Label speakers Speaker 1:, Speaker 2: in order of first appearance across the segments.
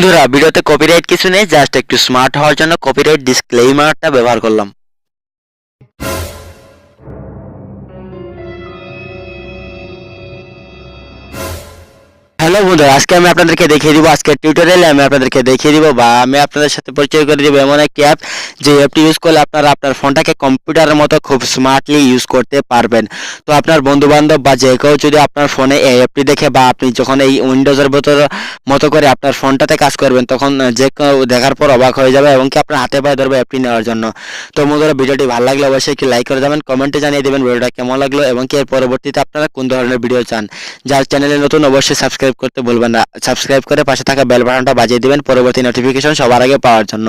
Speaker 1: বন্ধুরা ভিডিওতে কপিরাইট কিছু নেই, জাস্ট একটু স্মার্ট হওয়ার জন্য কপিরাইট ডিসক্লেইমারটা ব্যবহার করলাম। হ্যালো বন্ধুরা, আজকে আমি আপনাদেরকে দেখিয়ে দিব, আজকের টিউটোরিয়ালে আমি আপনাদেরকে দেখিয়ে দিব বা আমি আপনাদের সাথে পরিচয় করে দিব এমন একটি অ্যাপ, যে অ্যাপটি ইউজ করলে আপনারা আপনার ফোনটাকে কম্পিউটারের মতো খুব স্মার্টলি ইউজ করতে পারবেন। তো আপনার বন্ধু বান্ধব বা যে কেউ যদি আপনার ফোনে এই অ্যাপটি দেখে বা আপনি যখন এই উইন্ডোজের মতো করে আপনার ফোনটাতে কাজ করবেন, তখন যে কেউ দেখার পর অবাক হয়ে যাবে এবং কি আপনার হাতে পায়ে ধরবে অ্যাপটি নেওয়ার জন্য। তো বন্ধুরা, ভিডিওটি ভালো লাগলে অবশ্যই একটি লাইক করে যাবেন, কমেন্টে জানিয়ে দেবেন ভিডিওটা কেমন লাগলো এবং কি এর পরবর্তীতে আপনারা কোন ধরনের ভিডিও চান। যার চ্যানেলে নতুন অবশ্যই সাবস্ক্রাইব করতে ভুলবেন না, সাবস্ক্রাইব করে পাশে থাকা বেল বাটনটা বাজিয়ে দিবেন পরবর্তী নোটিফিকেশন সবার আগে পাওয়ার জন্য।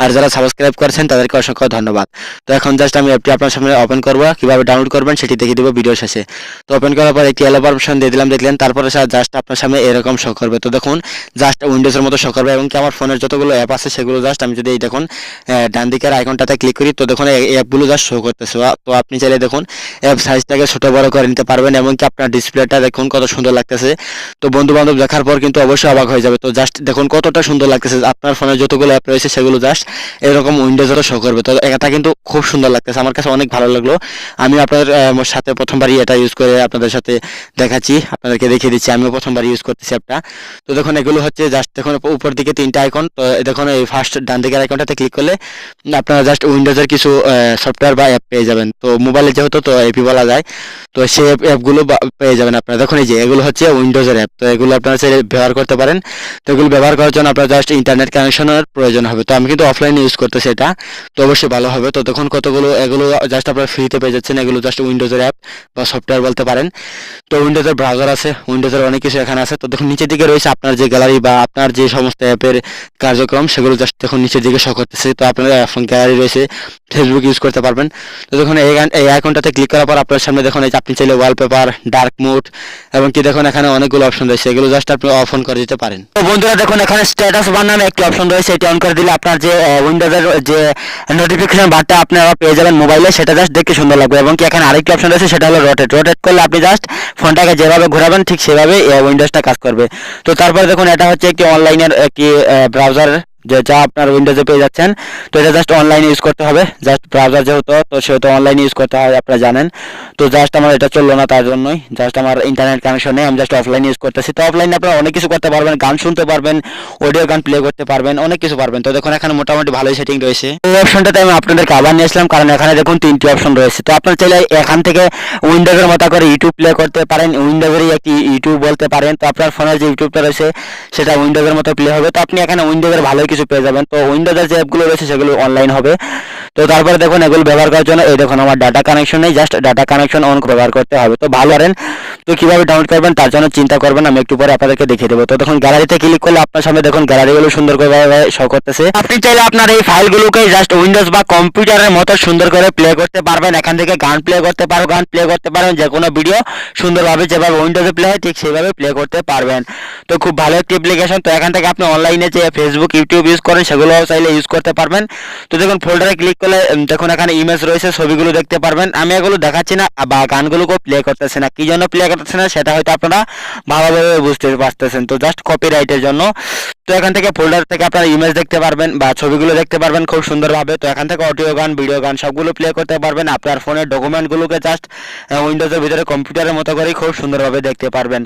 Speaker 1: আর যারা সাবস্ক্রাইব করেছেন তাদেরকে অসংখ্য ধন্যবাদ। তো এখন জাস্ট আমি অ্যাপটি আপনার সামনে ওপেন করব, কিভাবে ডাউনলোড করবেন সেটি দেখিয়ে দেবো ভিডিও শেষে। তো ওপেন করার পর একটি এলো অপশন দিয়ে দিলাম, দেখলেন, তারপরে জাস্ট আপনার সামনে এরকম শো করবে। তো দেখুন জাস্ট উইন্ডোজের মতো শো করবে এবং কি আমার ফোনের যতগুলো অ্যাপ আছে সেগুলো জাস্ট আমি যদি এই দেখুন ডান দিকের আইকনটাতে ক্লিক করি, তো দেখুন এই অ্যাপগুলো জাস্ট শো করতেছে। তো আপনি চাইলে দেখুন অ্যাপ সাইজটাকে ছোট বড় করে নিতে পারবেন এবং কি আপনার ডিসপ্লেটা দেখুন কত সুন্দর লাগতেছে। তো বন্ধু বান্ধব দেখার পর কিন্তু অবশ্যই অবাক হয়ে যাবে। তো জাস্ট দেখুন কতটা সুন্দর লাগতেছে, আপনার ফোনে যতগুলো অ্যাপ রয়েছে সেগুলো জাস্ট এরকম উইন্ডোজেরও শো করবে। তো এটা কিন্তু খুব সুন্দর লাগতেছে, আমার কাছে অনেক ভালো লাগলো। আমি আপনাদের সাথে প্রথমবারই এটা ইউজ করে আপনাদের সাথে দেখাচ্ছি, আপনাদেরকে দেখিয়ে দিচ্ছি, আমিও প্রথমবার ইউজ করতেছি অ্যাপটা। তো দেখুন এগুলো হচ্ছে জাস্ট দেখুন উপর দিকে তিনটা আইকন। তো দেখুন এই ফার্স্ট ডান দিকের আইকনটাতে ক্লিক করলে আপনারা জাস্ট উইন্ডোজের কিছু সফটওয়্যার বা অ্যাপ পেয়ে যাবেন। তো মোবাইলে যেহেতু তো অ্যাপই বলা যায়, তো সেই অ্যাপগুলো পেয়ে যাবেন আপনারা। দেখুন এই যে এগুলো হচ্ছে উইন্ডোজের অ্যাপ, তো এগুলো আপনারা চাইলে ব্যবহার করতে পারেন। তো এগুলো ব্যবহার করার জন্য আপনার জাস্ট ইন্টারনেট কানেকশনের প্রয়োজন হবে। তো আমি কিন্তু অফলাইনে ইউজ করতেছি এটা, তো অবশ্যই ভালো হবে। তো দেখুন কতগুলো এগুলো জাস্ট আপনারা ফ্রিতে পেয়ে যাচ্ছেন, এগুলো জাস্ট উইন্ডোজের অ্যাপ বা সফটওয়্যার বলতে পারেন। তো উইন্ডোজের ব্রাউজার আছে, উইন্ডোজের অনেক কিছু এখানে আছে। তো দেখুন নিচের দিকে রয়েছে আপনার যে গ্যালারি বা আপনার যে সমস্ত অ্যাপের কার্যক্রম সেগুলো জাস্ট দেখুন নিচের দিকে শো করতেছে। তো আপনার গ্যালারি রয়েছে, ফেসবুক ইউজ করতে পারবেন। তো দেখুন এই আইকনটাতে ক্লিক করার পর আপনার সামনে দেখুন এই যে আপনি চাইলে ওয়ালপেপার, ডার্ক মোড এবং কি দেখুন এখানে অনেকগুলো অপশন রয়েছে, এগুলো জাস্ট আপনি অফ অন করে দিতে পারেন। তো বন্ধুরা দেখুন এখানে স্ট্যাটাস বার নামে একটি অপশন রয়েছে, এটি অন করে দিলে আপনার যে উইন্ডোজের যে নোটিফিকেশন বারটা আপনারা পেয়ে যাবেন মোবাইলে, সেটা জাস্ট দেখতে সুন্দর লাগবে। এবং কি এখানে আরেকটি অপশন রয়েছে, সেটা হলো রোটেট করলে আপনি জাস্ট ফোনটাকে যেভাবে ঘোরাবেন ঠিক সেভাবে উইন্ডোজটা কাজ করবে। তো তারপরে দেখুন এটা হচ্ছে একটি অনলাইনের একটি ব্রাউজার, যেটা আপনার উইন্ডোজে পেয়ে যাচ্ছেন। তো এটা জাস্ট অনলাইন ইউজ করতে হবে, জাস্ট ব্রাউজার যেহেতু, তো সেহেতু অনলাইন ইউজ করতে হয়, আপনারা জানেন। তো জাস্ট আমার এটা চললো না, তার জন্যই জাস্ট আমার ইন্টারনেট কানেকশন নেই, আমি জাস্ট অফলাইন ইউজ করতেছি। তো অফলাইনে আপনারা অনেক কিছু করতে পারবেন, গান শুনতে পারবেন, অডিও গান প্লে করতে পারবেন, অনেক কিছু পারবেন। তো দেখুন এখানে মোটামুটি ভালোই সেটিং রয়েছে। এই অপশনটাতে আমি আপনাদেরকে আবার নিয়ে আসলাম, কারণ এখানে দেখুন তিনটি অপশন রয়েছে। তো আপনার চাইলে এখান থেকে উইন্ডোজের মতো করে ইউটিউব প্লে করতে পারেন, উইন্ডোজেরই একটি ইউটিউব বলতে পারেন। তো আপনার ফোনের যে ইউটিউবটা রয়েছে সেটা উইন্ডোজের মতো প্লে হবে। তো আপনি এখানে উইন্ডোজের ভালোই কিছু পেয়ে যাবেন। তো উইন্ডোজের যে অ্যাপগুলো রয়েছে সেগুলো অনলাইন হবে। তো তারপরে দেখুন এগুলো ব্যবহার করার জন্য এই দেখুন আমার ডাটা কানেকশন নেই, জাস্ট ডাটা কানেকশন অন ব্যবহার করতে হবে। তো ভালো করেন। তো কিভাবে ডাউনলোড করবেন তার জন্য চিন্তা করবেন, আমি একটু পরে আপনাদেরকে দেখিয়ে দেবো। তো দেখুন গ্যালারিতে ক্লিক করলে আপনার সামনে দেখুন গ্যালারিগুলো সুন্দর করে শো করতেছে। আপনি চাইলে আপনার এই ফাইলগুলোকে জাস্ট উইন্ডোজ বা কম্পিউটারের মতো সুন্দর করে প্লে করতে পারবেন। এখান থেকে গান প্লে করতে পারবেন, যে কোনো ভিডিও সুন্দরভাবে যেভাবে উইন্ডোজে প্লে হয় ঠিক সেইভাবে প্লে করতে পারবেন। তো খুব ভালো একটি অ্যাপ্লিকেশন। তো এখান থেকে আপনি অনলাইনে যে ফেসবুক, ইউটিউব ইউজ করেন সেগুলো চাইলে ইউজ করতে পারবেন। তো দেখুন ফোল্ডারে ক্লিক করলে দেখুন এখানে ইমেজ রয়েছে, ছবিগুলো দেখতে পারবেন। আমি এগুলো দেখাচ্ছি না বা গানগুলোকেও প্লে করতেছি না, কি জন্য প্লে করতেছি না সেটা হয়তো আপনারা ভালোভাবে বুঝতে পারতেছেন। তো জাস্ট কপিরাইটের জন্য। তো এখান থেকে ফোল্ডার থেকে আপনারা ইমেজ দেখতে পারবেন বা ছবিগুলো দেখতে পারবেন খুব সুন্দরভাবে। তো এখান থেকে অডিও গান, ভিডিও গান সবগুলো প্লে করতে পারবেন। আপনার ফোনের ডকুমেন্টগুলোকে জাস্ট উইন্ডোজের ভিতরে কম্পিউটারের মতো করেই খুব সুন্দরভাবে দেখতে পারবেন।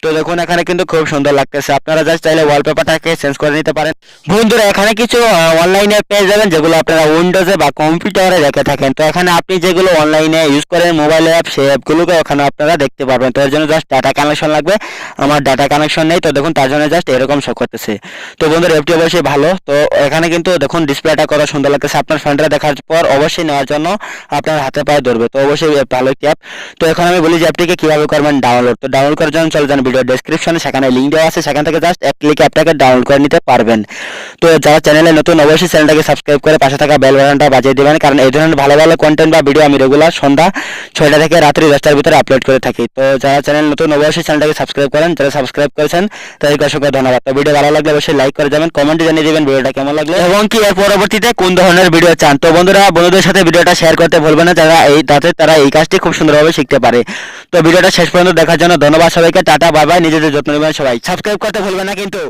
Speaker 1: তো দেখুন এখানে কিন্তু খুব সুন্দর লাগতেছে, আপনারা জাস্ট চাইলে ওয়ালপেপারটাকে চেঞ্জ করে নিতে পারেন। বন্ধুরা এখানে কিছু অনলাইনে পেয়ে যাবেন যেগুলো আপনারা উইন্ডোজে বা কম্পিউটারে রেখে থাকেন। তো এখানে আপনি যেগুলো অনলাইনে ইউজ করেন মোবাইল অ্যাপ, সেই অ্যাপগুলোকে ওখানে আপনারা দেখতে পারবেন। তো এর জন্য জাস্ট ডাটা কানেকশন লাগবে, আমার ডাটা কানেকশন নেই। তো দেখুন তার জন্য জাস্ট এরকম শো করতেছে। তো বন্ধুরা অ্যাপটি অবশ্যই ভালো। তো এখানে কিন্তু দেখুন ডিসপ্লেটা কত সুন্দর লাগতেছে, আপনার ফ্রেন্ডরা দেখার পর অবশ্যই নেওয়ার জন্য আপনার হাতে পায়ে ধরবে। তো অবশ্যই ভালো একটি অ্যাপ। তো এখন আমি বলি যে অ্যাপটিকে কীভাবে করবেন ডাউনলোড। তো ডাউনলোড করার জন্য চলে যান ভিডিও ডেসক্রিপশনে, সেখানে লিঙ্ক দেওয়া আছে, সেখান থেকে জাস্ট এক ক্লিকে অ্যাপটাকে ডাউনলোড করে নিতে পারবেন। তো যারা চ্যানেলে নতুন অবশ্যই চ্যানেলটাকে সাবস্ক্রাইব করে পাশে থাকা বেল বাটনটা বাজিয়ে দেবেন, কারণ এই ধরনের ভালো ভালো কন্টেন্ট বা ভিডিও আমি রেগুলার সন্ধ্যা 6টা থেকে রাত্রি 10টার ভিতরে আপলোড করে থাকি। তো যারা চ্যানেল নতুন অবশ্যই চ্যানেলটাকে সাবস্ক্রাইব করেন, যারা সাবস্ক্রাইব করেছেন তাদেরকে অসংখ্য ধন্যবাদ। তো ভিডিও ভালো লাগলে অবশ্যই লাইক করে যাবেন, কমেন্টে জানিয়ে দেবেন ভিডিওটা কেমন লাগলো এবং কি এর পরবর্তীতে কোন ধরনের ভিডিও চান। তো বন্ধুরা বন্ধুদের সাথে ভিডিওটা শেয়ার করতে ভুলবেন না, তারা এই কাজটি খুব সুন্দরভাবে শিখতে পারে। তো ভিডিওটা শেষ পর্যন্ত দেখার জন্য ধন্যবাদ সবাইকে। টাটা, বাই বাই, নিজেদের যত্ন নেবেন সবাই, সাবস্ক্রাইব করতে ভুলবেন না কিন্তু।